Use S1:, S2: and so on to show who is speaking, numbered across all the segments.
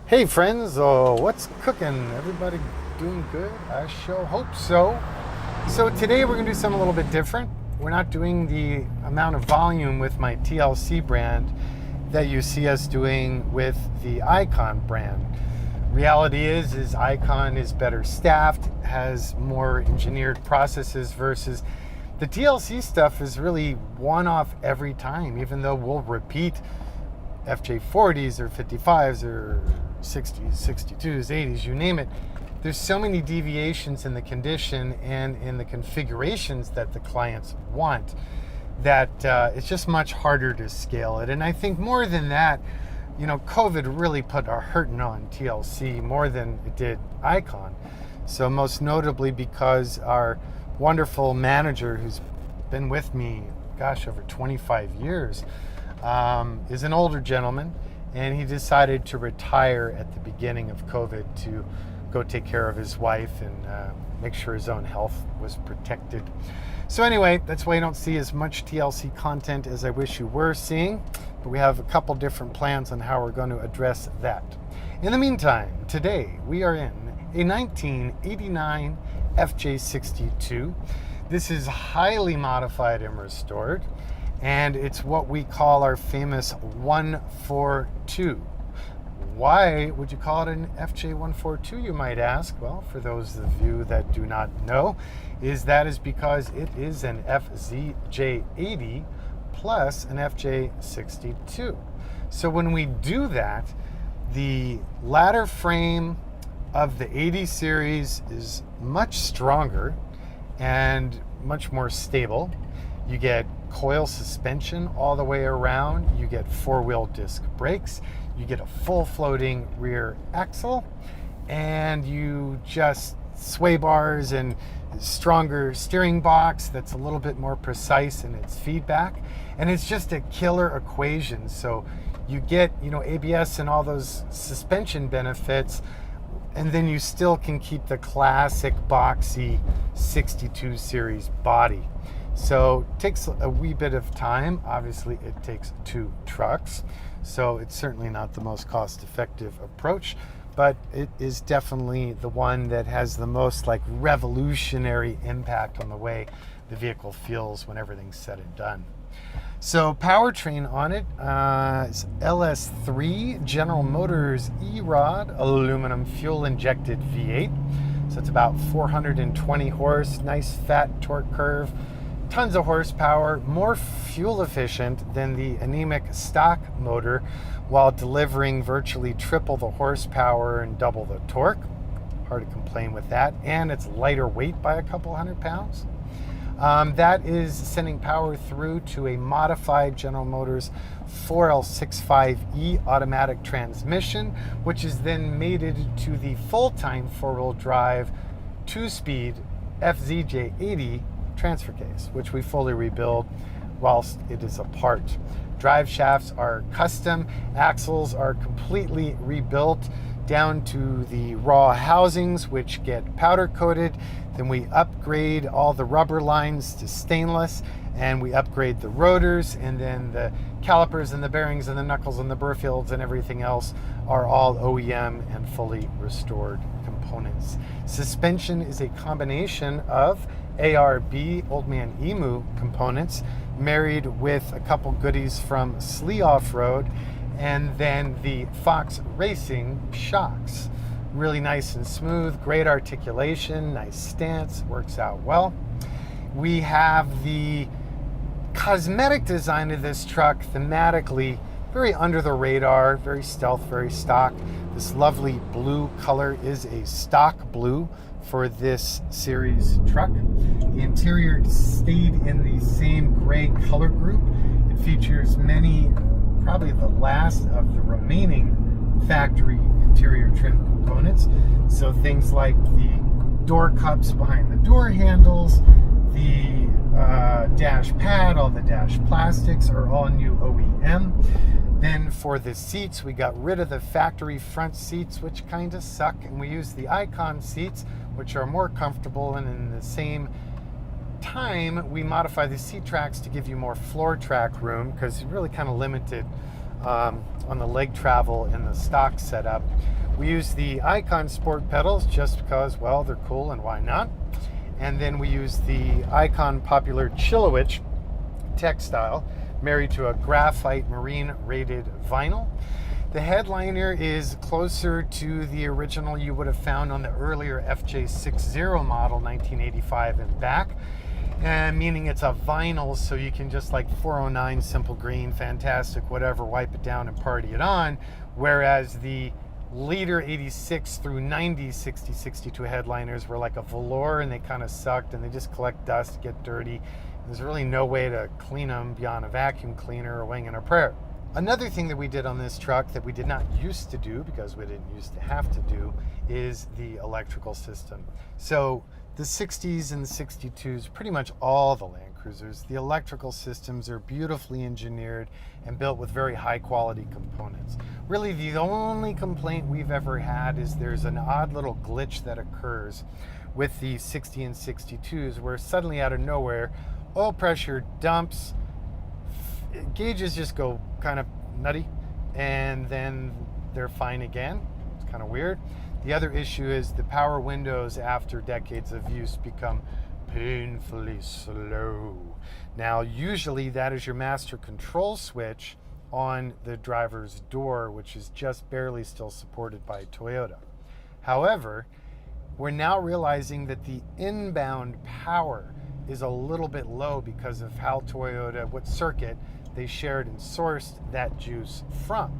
S1: Hey friends, what's cooking? Everybody doing good? I sure hope so. So today we're gonna do something a little bit different. We're not doing the amount of volume with my TLC brand that you see us doing with the Icon brand. Reality is Icon is better staffed, has more engineered processes versus the TLC stuff is really one-off every time, even though we'll repeat FJ40s or 55s or 60s, 62s, 80s, you name it. There's so many deviations in the condition and in the configurations that the clients want that it's just much harder to scale it. And I think more than that, COVID really put a hurting on TLC more than it did Icon. So most notably because our wonderful manager who's been with me, over 25 years, is an older gentleman, and he decided to retire at the beginning of COVID to go take care of his wife and make sure his own health was protected. So anyway, that's why you don't see as much TLC content as I wish you were seeing, but we have a couple different plans on how we're going to address that. In the meantime, today we are in a 1989 FJ62. This is highly modified and restored, and it's what we call our famous 142. Why would you call it an FJ142, you might ask? Well, for those of you that do not know, that is because it is an FJ80 plus an FJ62. So when we do that, the ladder frame of the 80 series is much stronger and much more stable. You get coil suspension all the way around. You get four-wheel disc brakes. You get a full floating rear axle, and you just sway bars and stronger steering box that's a little bit more precise in its feedback. And it's just a killer equation. So you get, ABS and all those suspension benefits, and then you still can keep the classic boxy 62 series body. So it takes a wee bit of time. Obviously, it takes two trucks. So it's certainly not the most cost-effective approach, but it is definitely the one that has the most revolutionary impact on the way the vehicle feels when everything's said and done. So powertrain on it is LS3 General Motors E-Rod aluminum fuel-injected V8. So it's about 420 horse, nice fat torque curve, tons of horsepower, more fuel efficient than the anemic stock motor while delivering virtually triple the horsepower and double the torque. Hard to complain with that. And it's lighter weight by a couple hundred pounds. That is sending power through to a modified General Motors 4L65E automatic transmission, which is then mated to the full-time four-wheel drive two-speed FJ80 transfer case, which we fully rebuild whilst it is apart. Drive shafts are custom, axles are completely rebuilt down to the raw housings, which get powder coated. Then we upgrade all the rubber lines to stainless, and we upgrade the rotors, and then the calipers and the bearings and the knuckles and the burr fields and everything else are all OEM and fully restored components. Suspension is a combination of ARB, Old Man Emu components, married with a couple goodies from Slee Off-Road, and then the Fox Racing shocks. Really nice and smooth, great articulation, nice stance, works out well. We have the cosmetic design of this truck thematically very under the radar, very stealth, very stock. This lovely blue color is a stock blue for this series truck. The interior stayed in the same gray color group. It features probably the last of the remaining factory interior trim components. So things like the door cups behind the door handles, the dash pad, all the dash plastics are all new OEM. Then for the seats, we got rid of the factory front seats, which kind of suck, and we use the Icon seats, which are more comfortable, and in the same time, we modify the seat tracks to give you more floor track room because you're really kind of limited on the leg travel in the stock setup. We use the Icon Sport pedals just because, well, they're cool and why not? And then we use the Icon Popular Chillowich textile married to a graphite marine rated vinyl. The headliner is closer to the original you would have found on the earlier FJ60 model, 1985 and back, and meaning it's a vinyl, so you can just like 409 simple green, fantastic, whatever, wipe it down and party it on, whereas the later 86 through 90 6062 headliners were like a velour and they kind of sucked and they just collect dust, get dirty. There's really no way to clean them beyond a vacuum cleaner or wing and a prayer. Another thing that we did on this truck that we did not used to do, because we didn't used to have to do, is the electrical system. So the 60s and the 62s, pretty much all the Land Cruisers, the electrical systems are beautifully engineered and built with very high quality components. Really the only complaint we've ever had is there's an odd little glitch that occurs with the 60 and 62s where suddenly out of nowhere oil pressure dumps, gauges just go kind of nutty, and then they're fine again. It's kind of weird. The other issue is the power windows after decades of use become painfully slow. Now, usually that is your master control switch on the driver's door, which is just barely still supported by Toyota. However, we're now realizing that the inbound power is a little bit low because of how Toyota, what circuit they shared and sourced that juice from.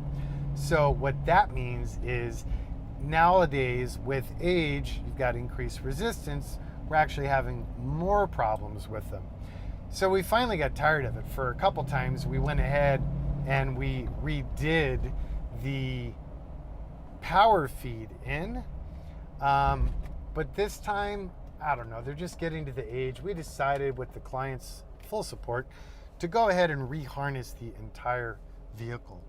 S1: So what that means is nowadays with age, you've got increased resistance, we're actually having more problems with them. So we finally got tired of it. For a couple times we went ahead and we redid the power feed in, but this time, I don't know, they're just getting to the age. We decided with the client's full support to go ahead and reharness the entire vehicle.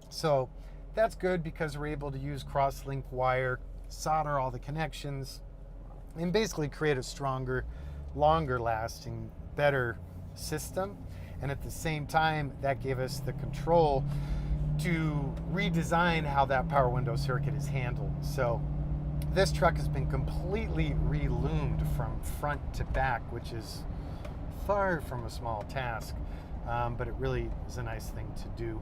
S1: So that's good because we're able to use cross-link wire, solder all the connections, and basically create a stronger, longer lasting, better system. And at the same time, that gave us the control to redesign how that power window circuit is handled. So this truck has been completely reloomed from front to back, which is far from a small task, but it really is a nice thing to do.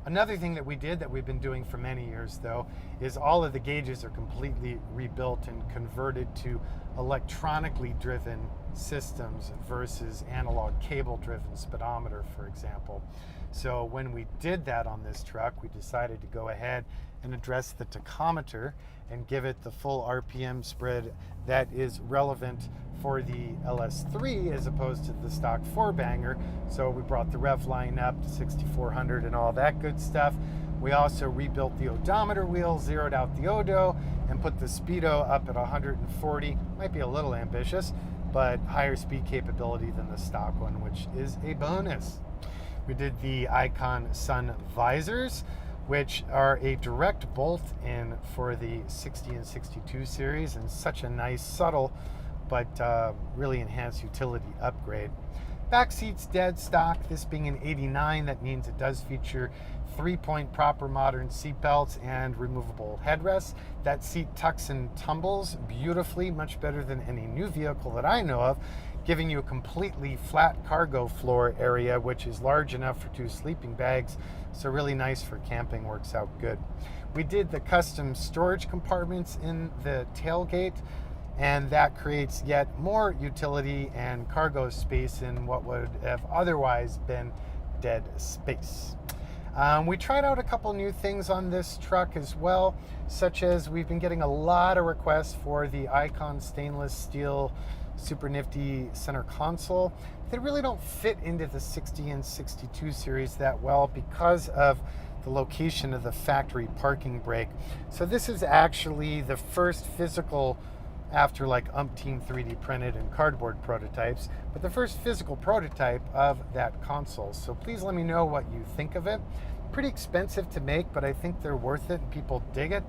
S1: Another thing that we did that we've been doing for many years, though, is all of the gauges are completely rebuilt and converted to electronically driven systems versus analog cable driven speedometer, for example. So when we did that on this truck, we decided to go ahead and address the tachometer and give it the full RPM spread that is relevant for the LS3 as opposed to the stock 4-banger. So we brought the rev line up to 6400 and all that good stuff. We also rebuilt the odometer wheel, zeroed out the odo, and put the speedo up at 140. Might be a little ambitious, but higher speed capability than the stock one, which is a bonus. We did the Icon Sun visors, which are a direct bolt in for the 60 and 62 series, and such a nice, subtle, but really enhanced utility upgrade. Back seat's dead stock. This being an 89, that means it does feature 3-point proper modern seat belts and removable headrests. That seat tucks and tumbles beautifully, much better than any new vehicle that I know of, giving you a completely flat cargo floor area, which is large enough for 2 sleeping bags, so really nice for camping, works out good. We did the custom storage compartments in the tailgate, and that creates yet more utility and cargo space in what would have otherwise been dead space. We tried out a couple new things on this truck as well, such as we've been getting a lot of requests for the Icon stainless steel super nifty center console. They really don't fit into the 60 and 62 series that well because of the location of the factory parking brake. So this is actually the first physical, after like umpteen 3D printed and cardboard prototypes, but the first physical prototype of that console. So please let me know what you think of it. Pretty expensive to make, but I think they're worth it and people dig it.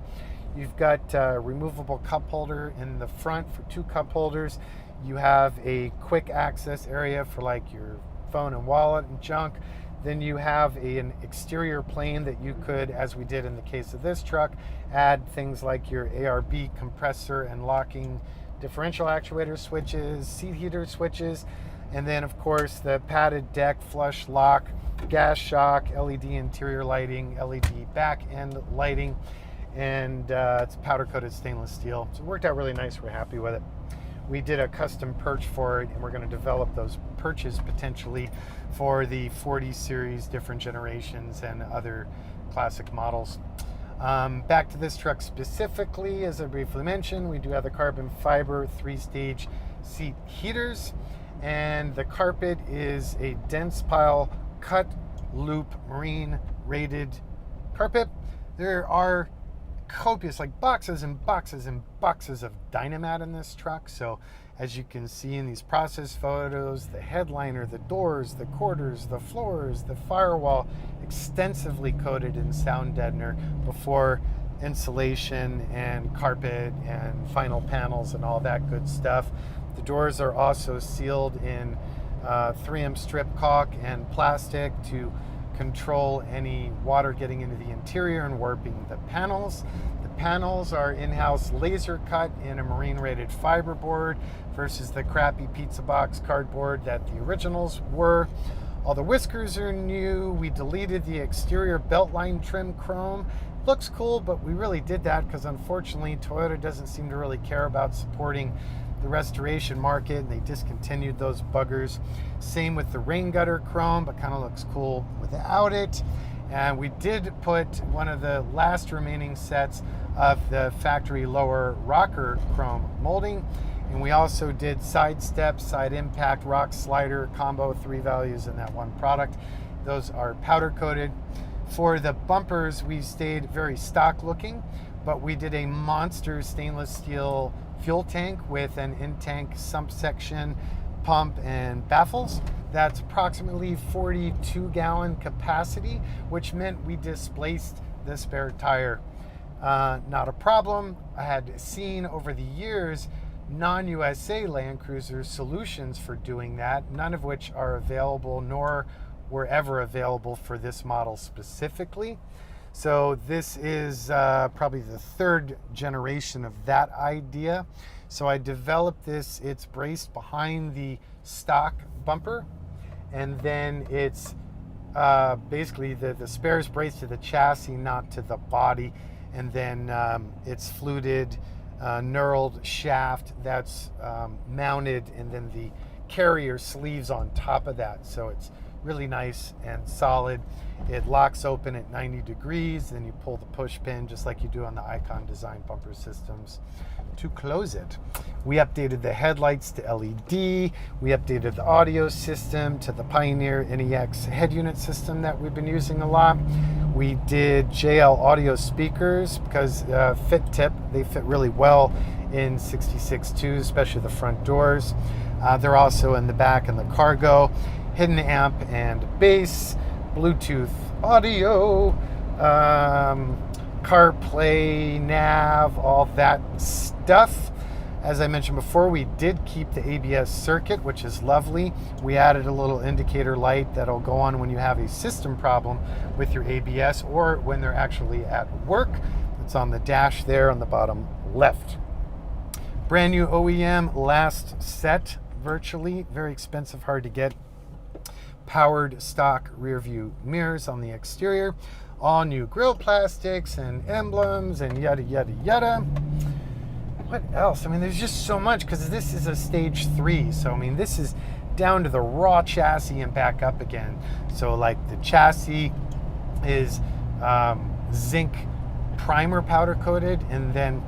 S1: You've got a removable cup holder in the front for 2 cup holders. You have a quick access area for like your phone and wallet and junk. Then you have an exterior plane that you could, as we did in the case of this truck, add things like your ARB compressor and locking differential actuator switches, seat heater switches, and then of course the padded deck, flush lock, gas shock, LED interior lighting, LED back end lighting, and it's powder coated stainless steel. So it worked out really nice. We're happy with it. We did a custom perch for it, and we're going to develop those perches potentially for the 40 series, different generations, and other classic models. Back to this truck specifically, as I briefly mentioned, we do have the carbon fiber 3-stage seat heaters, and the carpet is a dense pile cut loop marine rated carpet. There are copious, like boxes and boxes and boxes of Dynamat in this truck. So as you can see in these process photos, the headliner, the doors, the quarters, the floors, the firewall, extensively coated in sound deadener before insulation and carpet and final panels and all that good stuff. The doors are also sealed in 3M strip caulk and plastic to control any water getting into the interior and warping the panels. The panels are in-house laser cut in a marine rated fiberboard versus the crappy pizza box cardboard that the originals were. All the whiskers are new. We deleted the exterior beltline trim chrome. Looks cool, but we really did that because unfortunately Toyota doesn't seem to really care about supporting the restoration market, and they discontinued those buggers. Same with the rain gutter chrome, but kind of looks cool without it. And we did put one of the last remaining sets of the factory lower rocker chrome molding, and we also did side step, side impact, rock slider combo, 3 values in that one product. Those are powder coated. For the bumpers, we stayed very stock looking, but we did a monster stainless steel fuel tank with an in-tank sump section, pump, and baffles. That's approximately 42-gallon capacity, which meant we displaced the spare tire. Not a problem. I had seen over the years non-USA Land Cruiser solutions for doing that, none of which are available nor were ever available for this model specifically. So this is probably the 3rd generation of that idea. So I developed this, it's braced behind the stock bumper, and then it's basically the spare is braced to the chassis, not to the body, and then it's fluted, knurled shaft that's mounted, and then the carrier sleeves on top of that. So it's really nice and solid. It locks open at 90 degrees, then you pull the push pin just like you do on the Icon Design bumper systems to close it. We updated the headlights to LED. We updated the audio system to the Pioneer NEX head unit system that we've been using a lot. We did JL audio speakers because fit tip, they fit really well in 66.2, especially the front doors. They're also in the back and the cargo. Hidden amp and bass, Bluetooth audio, CarPlay, nav, all that stuff. As I mentioned before, we did keep the ABS circuit, which is lovely. We added a little indicator light that'll go on when you have a system problem with your ABS or when they're actually at work. It's on the dash there on the bottom left. Brand new OEM last set, virtually. Very expensive, hard to get. Powered stock rear view mirrors on the exterior, all new grille plastics and emblems and yada yada yada. What else? I mean, there's just so much because this is a stage 3, so I mean this is down to the raw chassis and back up again. So like the chassis is zinc primer powder coated, and then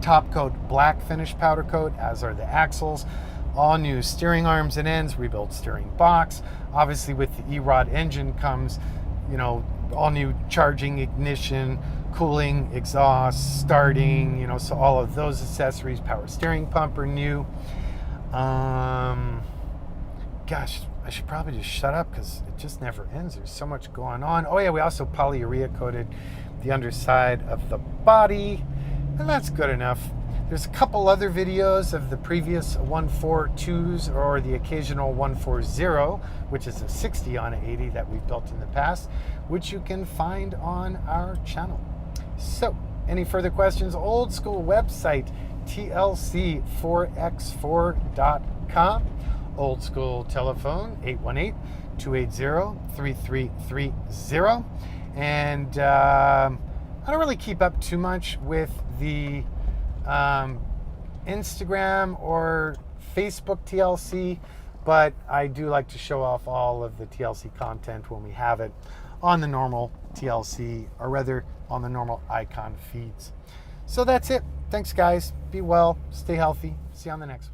S1: top coat black finish powder coat, as are the axles. All new steering arms and ends, rebuilt steering box. Obviously with the E-Rod engine comes, you know, all new charging, ignition, cooling, exhaust, starting, you know, so all of those accessories. Power steering pump are new. Gosh, I should probably just shut up because it just never ends. There's so much going on. Oh yeah, we also polyurea coated the underside of the body, and that's good enough. There's a couple other videos of the previous 142s or the occasional 140, which is a 60 on an 80 that we've built in the past, which you can find on our channel. So, any further questions? Old school website, TLC 4x4.com. Old school telephone, 818-280-3330. And I don't really keep up too much with the Instagram or Facebook TLC, but I do like to show off all of the TLC content when we have it on the normal TLC, or rather on the normal icon feeds. So that's it. Thanks, guys. Be well. Stay healthy. See you on the next one.